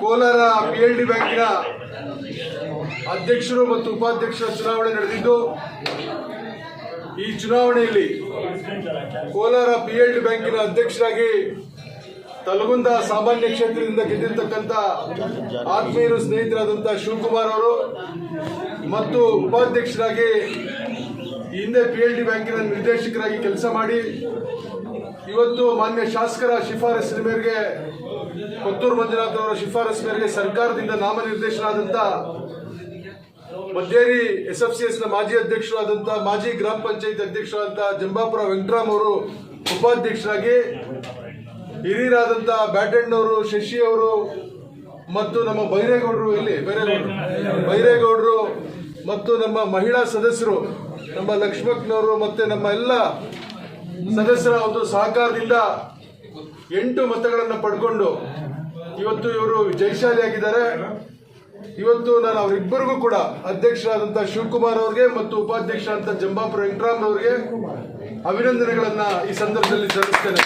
Kolar PLD ಬ್ಯಾಂಕಿನ ಅಧ್ಯಕ್ಷರು ಮತ್ತು ಉಪಾಧ್ಯಕ್ಷರ ಚುನಾವಣೆ ನಡೆದಿದ್ದು, ಈ ಚುನಾವಣೆಯಲ್ಲಿ ಕೋಲಾರ PLD ಬ್ಯಾಂಕಿನ ಅಧ್ಯಕ್ಷರಾಗಿ ತಲಗುಂದ ಸಾಮಾನ್ಯ ಕ್ಷೇತ್ರದಿಂದ ಗೆದ್ದಿರ್ತಕ್ಕಂಥ ಆತ್ಮೀಯರು ಸ್ನೇಹಿತರಾದಂಥ ಶಿವಕುಮಾರ್ ಅವರು ಮತ್ತು ಉಪಾಧ್ಯಕ್ಷರಾಗಿ ಹಿಂದೆ PLD ಬ್ಯಾಂಕಿನ ನಿರ್ದೇಶಕರಾಗಿ ಕೆಲಸ ಮಾಡಿ ಇವತ್ತು ಮಾನ್ಯ ಶಾಸಕರ ಶಿಫಾರಸಿನ ಮೇರೆಗೆ ಕೊತ್ತೂರು ಮಂಜುನಾಥ್ ಅವರ ಶಿಫಾರಸು ಮೇರೆಗೆ ಸರ್ಕಾರದಿಂದ ನಾಮನಿರ್ದೇಶನಾದಂಥ ಮದ್ದೇರಿ SFCS ನ ಮಾಜಿ ಅಧ್ಯಕ್ಷರಾದಂಥ ಮಾಜಿ ಗ್ರಾಮ ಪಂಚಾಯತ್ ಅಧ್ಯಕ್ಷರಾದಂಥ ಜಂಬಾಪುರ ವೆಂಕಟರಾಮ್ ಅವರು ಉಪಾಧ್ಯಕ್ಷರಾಗಿ ಹಿರಿಯರಾದಂಥ ಬ್ಯಾಟಣ್ಣವರು, ಶಶಿ ಅವರು ಮತ್ತು ನಮ್ಮ ಬೈರೇಗೌಡರು ಮತ್ತು ನಮ್ಮ ಮಹಿಳಾ ಸದಸ್ಯರು ನಮ್ಮ ಲಕ್ಷ್ಮಕ್ಕನವರು ಮತ್ತು ನಮ್ಮ ಎಲ್ಲ ಸದಸ್ಯರ ಒಂದು ಸಹಕಾರದಿಂದ 8 ಮತಗಳನ್ನು ಪಡ್ಕೊಂಡು ಇವತ್ತು ಇವರು ಜಯಶಾಲಿಯಾಗಿದ್ದಾರೆ. ಇವತ್ತು ನಾನು ಅವರಿಬ್ಬರಿಗೂ ಕೂಡ ಅಧ್ಯಕ್ಷರಾದಂಥ ಶಿವಕುಮಾರ್ ಅವರಿಗೆ ಮತ್ತು ಉಪಾಧ್ಯಕ್ಷರಾದಂಥ ಜಂಬಾಪುರ ವೆಂಕಟರಾಮ್ ಅವರಿಗೆ ಅಭಿನಂದನೆಗಳನ್ನು ಈ ಸಂದರ್ಭದಲ್ಲಿ ಸಲ್ಲಿಸ್ತೇನೆ.